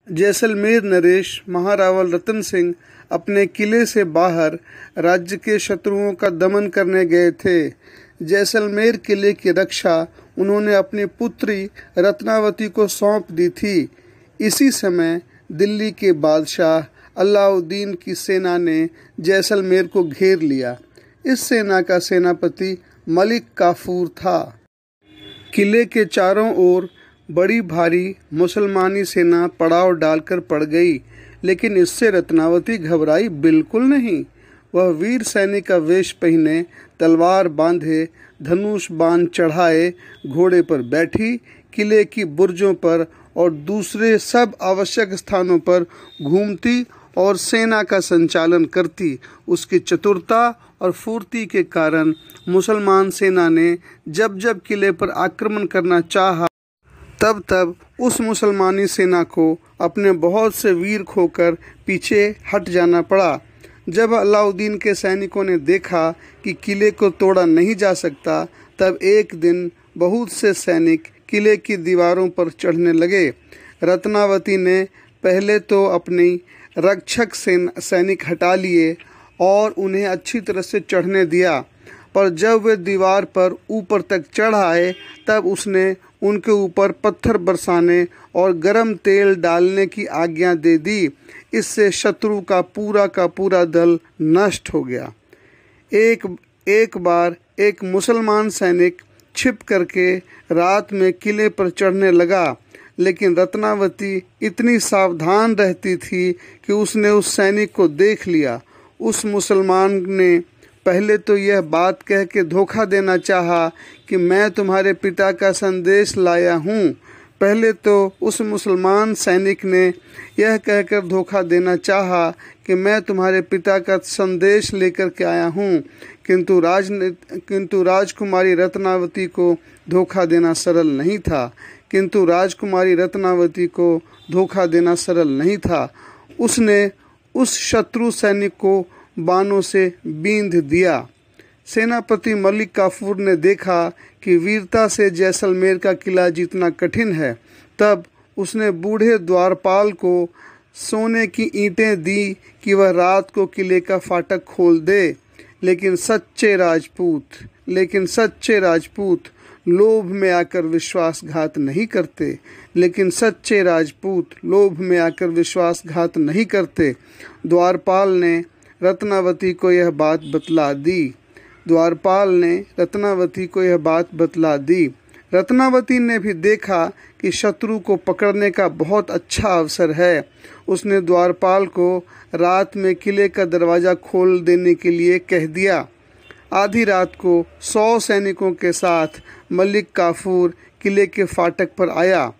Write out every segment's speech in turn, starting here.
जैसलमेर नरेश महारावल रतन सिंह अपने किले से बाहर राज्य के शत्रुओं का दमन करने गए थे। जैसलमेर किले की रक्षा उन्होंने अपनी पुत्री रत्नावती को सौंप दी थी। इसी समय दिल्ली के बादशाह अलाउद्दीन की सेना ने जैसलमेर को घेर लिया। इस सेना का सेनापति मलिक काफूर था। किले के चारों ओर बड़ी भारी मुसलमानी सेना पड़ाव डालकर पड़ गई, लेकिन इससे रत्नावती घबराई बिल्कुल नहीं। वह वीर सैनिक का वेश पहने, तलवार बांधे, धनुष बाण चढ़ाए घोड़े पर बैठी किले की बुर्जों पर और दूसरे सब आवश्यक स्थानों पर घूमती और सेना का संचालन करती। उसकी चतुरता और फुर्ती के कारण मुसलमान सेना ने जब जब किले पर आक्रमण करना चाहा, तब तब उस मुसलमानी सेना को अपने बहुत से वीर खोकर पीछे हट जाना पड़ा। जब अलाउद्दीन के सैनिकों ने देखा कि किले को तोड़ा नहीं जा सकता, तब एक दिन बहुत से सैनिक किले की दीवारों पर चढ़ने लगे। रत्नावती ने पहले तो अपनी रक्षक सैनिक हटा लिए और उन्हें अच्छी तरह से चढ़ने दिया, पर जब वे दीवार पर ऊपर तक चढ़ आए, तब उसने उनके ऊपर पत्थर बरसाने और गरम तेल डालने की आज्ञा दे दी। इससे शत्रु का पूरा दल नष्ट हो गया। एक बार एक मुसलमान सैनिक छिप करके रात में किले पर चढ़ने लगा, लेकिन रत्नावती इतनी सावधान रहती थी कि उसने उस सैनिक को देख लिया। उस मुसलमान ने पहले तो यह बात कह के धोखा देना चाहा कि मैं तुम्हारे पिता का संदेश लाया हूँ। पहले तो उस मुसलमान सैनिक ने यह कहकर धोखा देना चाहा कि मैं तुम्हारे पिता का संदेश लेकर के आया हूँ, किंतु राजकुमारी रत्नावती को धोखा देना सरल नहीं था। उसने उस शत्रु सैनिक को बाणों से बींध दिया। सेनापति मलिक काफूर ने देखा कि वीरता से जैसलमेर का किला जीतना कठिन है। तब उसने बूढ़े द्वारपाल को सोने की ईंटें दी कि वह रात को किले का फाटक खोल दे। लेकिन सच्चे राजपूत लोभ में आकर विश्वासघात नहीं करते। द्वारपाल ने रत्नावती को यह बात बतला दी। रत्नावती ने भी देखा कि शत्रु को पकड़ने का बहुत अच्छा अवसर है। उसने द्वारपाल को रात में किले का दरवाज़ा खोल देने के लिए कह दिया। आधी रात को 100 सैनिकों के साथ मलिक काफूर किले के फाटक पर आया।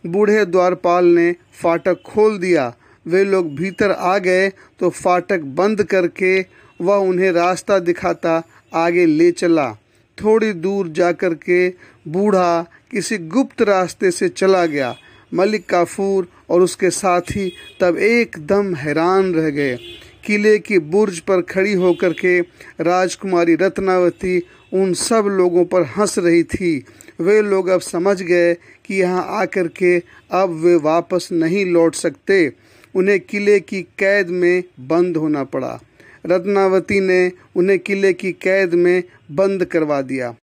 बूढ़े द्वारपाल ने फाटक खोल दिया। वे लोग भीतर आ गए तो फाटक बंद करके वह उन्हें रास्ता दिखाता आगे ले चला। थोड़ी दूर जाकर के बूढ़ा किसी गुप्त रास्ते से चला गया। मलिक काफूर और उसके साथी तब एकदम हैरान रह गए। किले की बुर्ज पर खड़ी होकर के राजकुमारी रत्नावती उन सब लोगों पर हंस रही थी। वे लोग अब समझ गए कि यहाँ आकर के अब वे वापस नहीं लौट सकते। उन्हें किले की कैद में बंद होना पड़ा। रत्नावती ने उन्हें किले की कैद में बंद करवा दिया।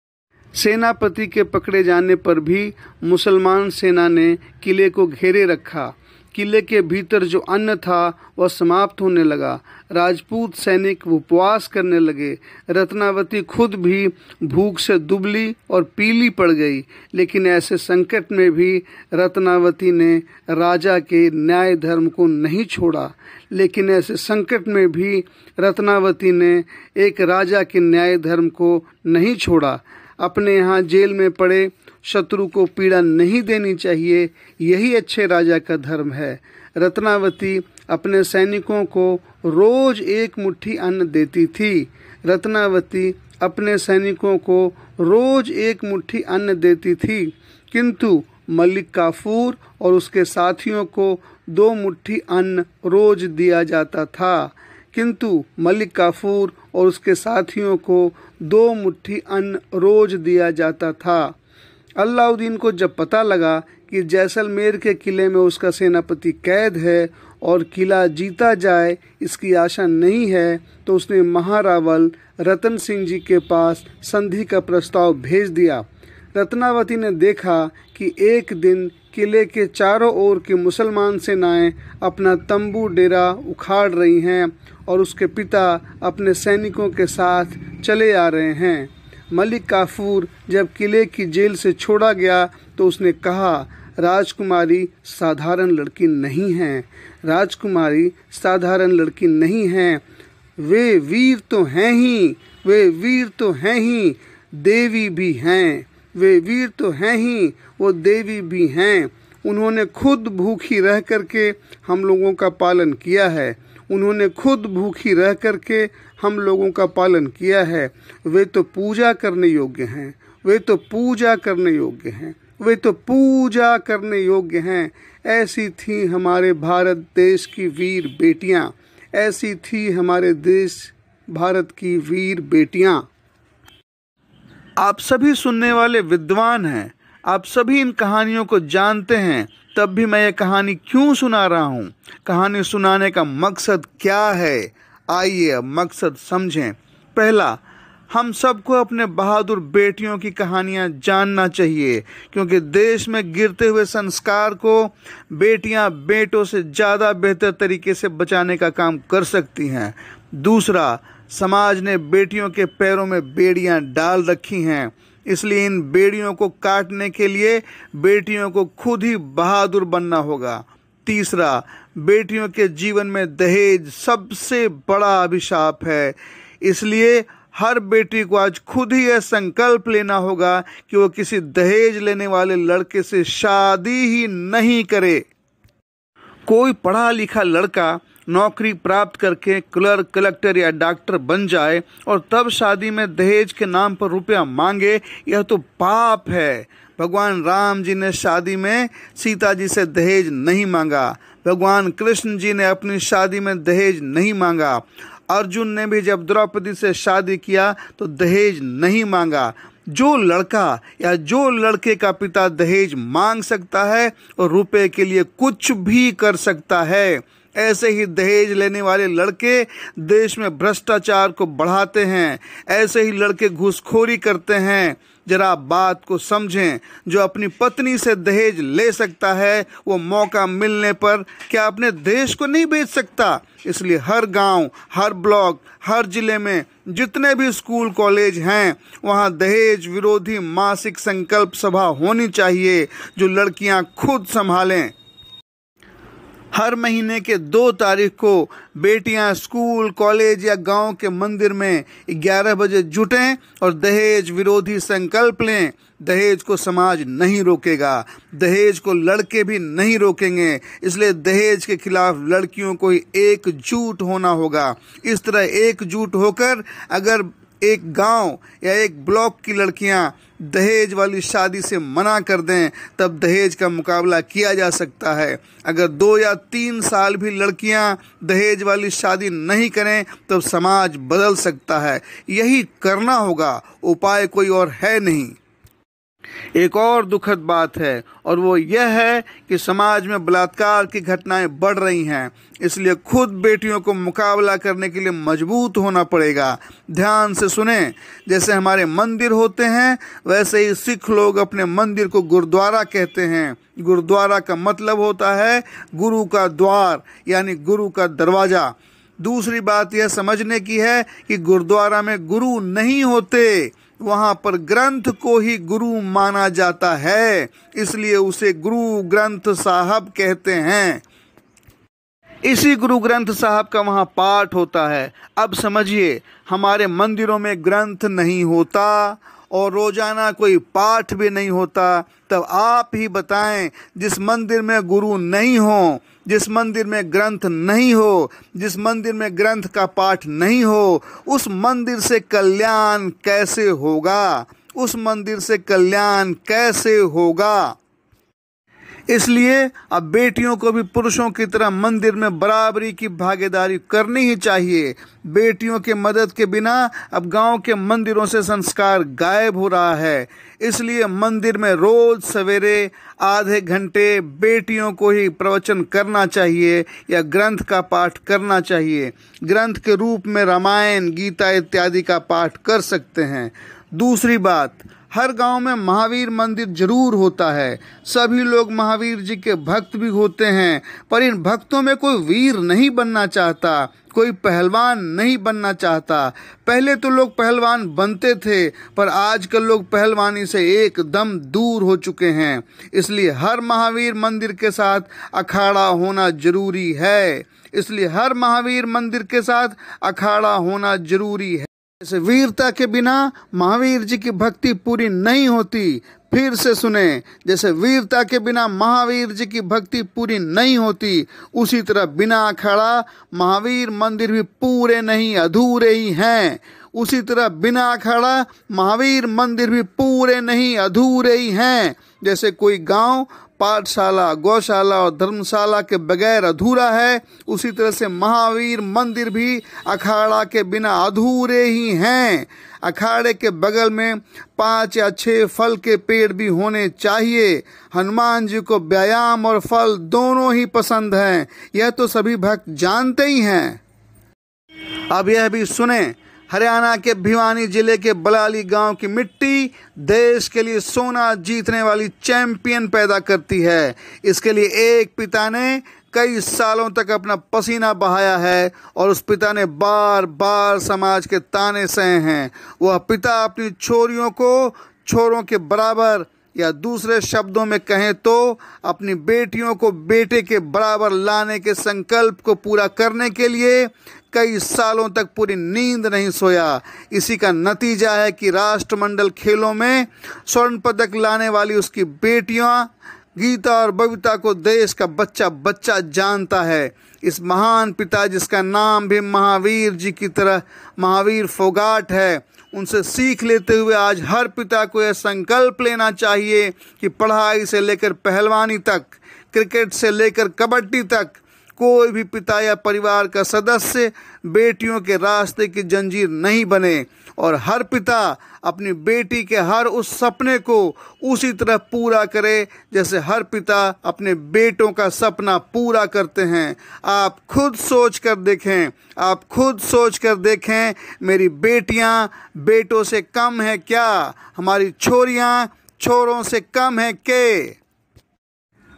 सेनापति के पकड़े जाने पर भी मुसलमान सेना ने किले को घेरे रखा। किले के भीतर जो अन्न था वह समाप्त होने लगा। राजपूत सैनिक उपवास करने लगे। रत्नावती खुद भी भूख से दुबली और पीली पड़ गई। लेकिन ऐसे संकट में भी रत्नावती ने राजा के न्याय धर्म को नहीं छोड़ा। अपने यहाँ जेल में पड़े शत्रु को पीड़ा नहीं देनी चाहिए, यही अच्छे राजा का धर्म है। रत्नावती अपने सैनिकों को रोज एक मुट्ठी अन्न देती थी, किंतु मलिक काफूर और उसके साथियों को 2 मुट्ठी अन्न रोज दिया जाता था। अलाउद्दीन को जब पता लगा कि जैसलमेर के किले में उसका सेनापति कैद है और किला जीता जाए इसकी आशा नहीं है, तो उसने महारावल रतन सिंह जी के पास संधि का प्रस्ताव भेज दिया। रत्नावती ने देखा कि एक दिन किले के चारों ओर की मुसलमान सेनाएं अपना तंबू डेरा उखाड़ रही हैं और उसके पिता अपने सैनिकों के साथ चले आ रहे हैं। मलिक काफूर जब किले की जेल से छोड़ा गया तो उसने कहा, राजकुमारी साधारण लड़की नहीं है, राजकुमारी साधारण लड़की नहीं है, वे वीर तो हैं ही, वे वीर तो हैं ही, देवी भी हैं, वे वीर तो हैं ही, वो देवी भी हैं। उन्होंने खुद भूखी रह करके हम लोगों का पालन किया है, उन्होंने खुद भूखी रह करके हम लोगों का पालन किया है। वे तो पूजा करने योग्य हैं, वे तो पूजा करने योग्य हैं, वे तो पूजा करने योग्य हैं। ऐसी थी हमारे भारत देश की वीर बेटियां, ऐसी थी हमारे देश भारत की वीर बेटियां। आप सभी सुनने वाले विद्वान हैं, आप सभी इन कहानियों को जानते हैं, तब भी मैं ये कहानी क्यों सुना रहा हूँ? कहानी सुनाने का मकसद क्या है? आइए अब मकसद समझें। पहला, हम सबको अपने बहादुर बेटियों की कहानियां जानना चाहिए, क्योंकि देश में गिरते हुए संस्कार को बेटियां बेटों से ज़्यादा बेहतर तरीके से बचाने का काम कर सकती हैं। दूसरा, समाज ने बेटियों के पैरों में बेड़ियां डाल रखी हैं, इसलिए इन बेड़ियों को काटने के लिए बेटियों को खुद ही बहादुर बनना होगा। तीसरा, बेटियों के जीवन में दहेज सबसे बड़ा अभिशाप है, इसलिए हर बेटी को आज खुद ही यह संकल्प लेना होगा कि वो किसी दहेज लेने वाले लड़के से शादी ही नहीं करे। कोई पढ़ा लिखा लड़का नौकरी प्राप्त करके क्लर्क, कलेक्टर या डॉक्टर बन जाए और तब शादी में दहेज के नाम पर रुपया मांगे, यह तो पाप है। भगवान राम जी ने शादी में सीता जी से दहेज नहीं मांगा, भगवान कृष्ण जी ने अपनी शादी में दहेज नहीं मांगा, अर्जुन ने भी जब द्रौपदी से शादी किया तो दहेज नहीं मांगा। जो लड़का या जो लड़के का पिता दहेज मांग सकता है और रुपए के लिए कुछ भी कर सकता है। ऐसे ही दहेज लेने वाले लड़के देश में भ्रष्टाचार को बढ़ाते हैं, ऐसे ही लड़के घूसखोरी करते हैं। जरा बात को समझें, जो अपनी पत्नी से दहेज ले सकता है वो मौका मिलने पर क्या अपने देश को नहीं बेच सकता? इसलिए हर गांव, हर ब्लॉक, हर जिले में जितने भी स्कूल कॉलेज हैं वहां दहेज विरोधी मासिक संकल्प सभा होनी चाहिए, जो लड़कियां खुद संभालें। हर महीने के 2 तारीख को बेटियां स्कूल, कॉलेज या गांव के मंदिर में 11 बजे जुटें और दहेज विरोधी संकल्प लें। दहेज को समाज नहीं रोकेगा, दहेज को लड़के भी नहीं रोकेंगे, इसलिए दहेज के खिलाफ लड़कियों को एकजुट होना होगा। इस तरह एकजुट होकर अगर एक गांव या एक ब्लॉक की लड़कियां दहेज वाली शादी से मना कर दें, तब दहेज का मुकाबला किया जा सकता है। अगर 2 या 3 साल भी लड़कियां दहेज वाली शादी नहीं करें तब समाज बदल सकता है। यही करना होगा, उपाय कोई और है नहीं। एक और दुखद बात है और वो यह है कि समाज में बलात्कार की घटनाएं बढ़ रही हैं, इसलिए खुद बेटियों को मुकाबला करने के लिए मजबूत होना पड़ेगा। ध्यान से सुने, जैसे हमारे मंदिर होते हैं वैसे ही सिख लोग अपने मंदिर को गुरुद्वारा कहते हैं। गुरुद्वारा का मतलब होता है गुरु का द्वार, यानी गुरु का दरवाजा। दूसरी बात यह समझने की है कि गुरुद्वारा में गुरु नहीं होते, वहां पर ग्रंथ को ही गुरु माना जाता है, इसलिए उसे गुरु ग्रंथ साहब कहते हैं। इसी गुरु ग्रंथ साहब का वहां पाठ होता है। अब समझिए, हमारे मंदिरों में ग्रंथ नहीं होता और रोजाना कोई पाठ भी नहीं होता, तब आप ही बताएं, जिस मंदिर में गुरु नहीं हो, जिस मंदिर में ग्रंथ नहीं हो, जिस मंदिर में ग्रंथ का पाठ नहीं हो, उस मंदिर से कल्याण कैसे होगा? उस मंदिर से कल्याण कैसे होगा? इसलिए अब बेटियों को भी पुरुषों की तरह मंदिर में बराबरी की भागीदारी करनी ही चाहिए। बेटियों के मदद के बिना अब गांव के मंदिरों से संस्कार गायब हो रहा है। इसलिए मंदिर में रोज सवेरे आधे घंटे बेटियों को ही प्रवचन करना चाहिए या ग्रंथ का पाठ करना चाहिए। ग्रंथ के रूप में रामायण, गीता इत्यादि का पाठ कर सकते हैं। दूसरी बात, हर गांव में महावीर मंदिर जरूर होता है। सभी लोग महावीर जी के भक्त भी होते हैं, पर इन भक्तों में कोई वीर नहीं बनना चाहता, कोई पहलवान नहीं बनना चाहता। पहले तो लोग पहलवान बनते थे, पर आजकल लोग पहलवानी से एकदम दूर हो चुके हैं। इसलिए हर महावीर मंदिर के साथ अखाड़ा होना जरूरी है। इसलिए हर महावीर मंदिर के साथ अखाड़ा होना जरूरी है। जैसे वीरता के बिना महावीर जी की भक्ति पूरी नहीं होती। फिर से सुने, जैसे वीरता के बिना महावीर जी की भक्ति पूरी नहीं होती, उसी तरह बिना अखाड़ा महावीर मंदिर भी पूरे नहीं, अधूरे ही हैं। उसी तरह बिना अखाड़ा महावीर मंदिर भी पूरे नहीं, अधूरे ही हैं। जैसे कोई गांव पाठशाला, गौशाला और धर्मशाला के बगैर अधूरा है, उसी तरह से महावीर मंदिर भी अखाड़ा के बिना अधूरे ही हैं। अखाड़े के बगल में 5 या 6 फल के पेड़ भी होने चाहिए। हनुमान जी को व्यायाम और फल दोनों ही पसंद हैं, यह तो सभी भक्त जानते ही हैं। अब यह भी सुने, हरियाणा के भिवानी जिले के बलाली गांव की मिट्टी देश के लिए सोना जीतने वाली चैंपियन पैदा करती है। इसके लिए एक पिता ने कई सालों तक अपना पसीना बहाया है और उस पिता ने बार बार समाज के ताने सहे हैं। वह पिता अपनी छोरियों को छोरों के बराबर, या दूसरे शब्दों में कहें तो अपनी बेटियों को बेटे के बराबर लाने के संकल्प को पूरा करने के लिए कई सालों तक पूरी नींद नहीं सोया। इसी का नतीजा है कि राष्ट्रमंडल खेलों में स्वर्ण पदक लाने वाली उसकी बेटियां गीता और बबीता को देश का बच्चा बच्चा जानता है। इस महान पिता, जिसका नाम भी महावीर जी की तरह महावीर फोगाट है, उनसे सीख लेते हुए आज हर पिता को यह संकल्प लेना चाहिए कि पढ़ाई से लेकर पहलवानी तक, क्रिकेट से लेकर कबड्डी तक, कोई भी पिता या परिवार का सदस्य बेटियों के रास्ते की जंजीर नहीं बने और हर पिता अपनी बेटी के हर उस सपने को उसी तरह पूरा करे जैसे हर पिता अपने बेटों का सपना पूरा करते हैं। आप खुद सोच कर देखें, आप खुद सोच कर देखें, मेरी बेटियां बेटों से कम है क्या? हमारी छोरियां छोरों से कम है के?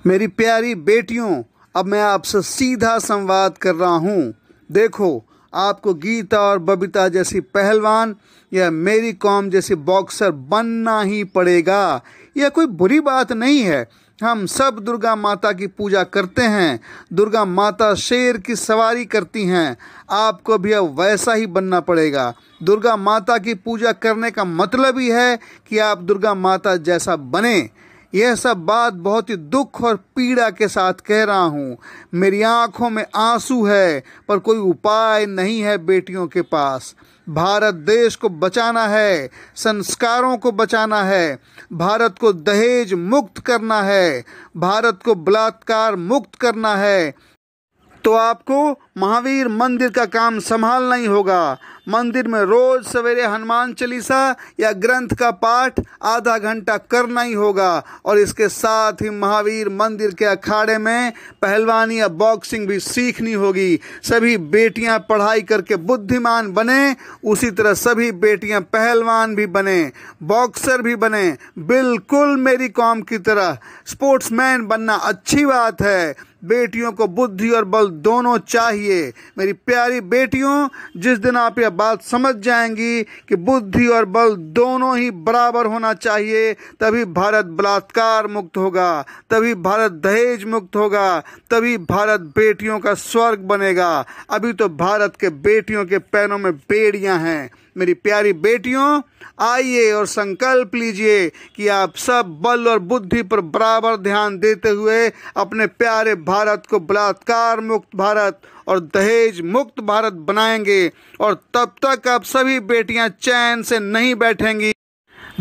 मेरी प्यारी बेटियों, अब मैं आपसे सीधा संवाद कर रहा हूँ। देखो, आपको गीता और बबीता जैसी पहलवान या मेरी कॉम जैसी बॉक्सर बनना ही पड़ेगा। यह कोई बुरी बात नहीं है। हम सब दुर्गा माता की पूजा करते हैं। दुर्गा माता शेर की सवारी करती हैं। आपको भी अब वैसा ही बनना पड़ेगा। दुर्गा माता की पूजा करने का मतलब ही है कि आप दुर्गा माता जैसा बने। यह सब बात बहुत ही दुख और पीड़ा के साथ कह रहा हूँ। मेरी आंखों में आंसू है, पर कोई उपाय नहीं है बेटियों के पास। भारत देश को बचाना है, संस्कारों को बचाना है, भारत को दहेज मुक्त करना है, भारत को बलात्कार मुक्त करना है, तो आपको महावीर मंदिर का काम संभालना ही होगा। मंदिर में रोज सवेरे हनुमान चालीसा या ग्रंथ का पाठ आधा घंटा करना ही होगा और इसके साथ ही महावीर मंदिर के अखाड़े में पहलवानी या बॉक्सिंग भी सीखनी होगी। सभी बेटियां पढ़ाई करके बुद्धिमान बने, उसी तरह सभी बेटियां पहलवान भी बने, बॉक्सर भी बने, बिल्कुल मेरी कॉम की तरह। स्पोर्ट्समैन बनना अच्छी बात है, बेटियों को बुद्धि और बल दोनों चाहिए। मेरी प्यारी बेटियों, जिस दिन आप यह बात समझ जाएंगी कि बुद्धि और बल दोनों ही बराबर होना चाहिए, तभी भारत बलात्कार मुक्त होगा, तभी भारत दहेज मुक्त होगा, तभी भारत बेटियों का स्वर्ग बनेगा। अभी तो भारत के बेटियों के पैरों में बेड़ियां हैं। मेरी प्यारी बेटियों, आइए और संकल्प लीजिए कि आप सब बल और बुद्धि पर बराबर ध्यान देते हुए अपने प्यारे भारत को बलात्कार मुक्त भारत और दहेज मुक्त भारत बनाएंगे। और तब तक आप सभी बेटियां चैन से नहीं बैठेंगी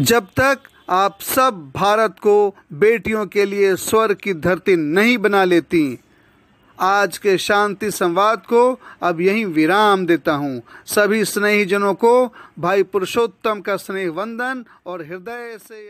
जब तक आप सब भारत को बेटियों के लिए स्वर्ग की धरती नहीं बना लेती। आज के शांति संवाद को अब यहीं विराम देता हूँ। सभी स्नेहीजनों को भाई पुरुषोत्तम का स्नेह वंदन और हृदय से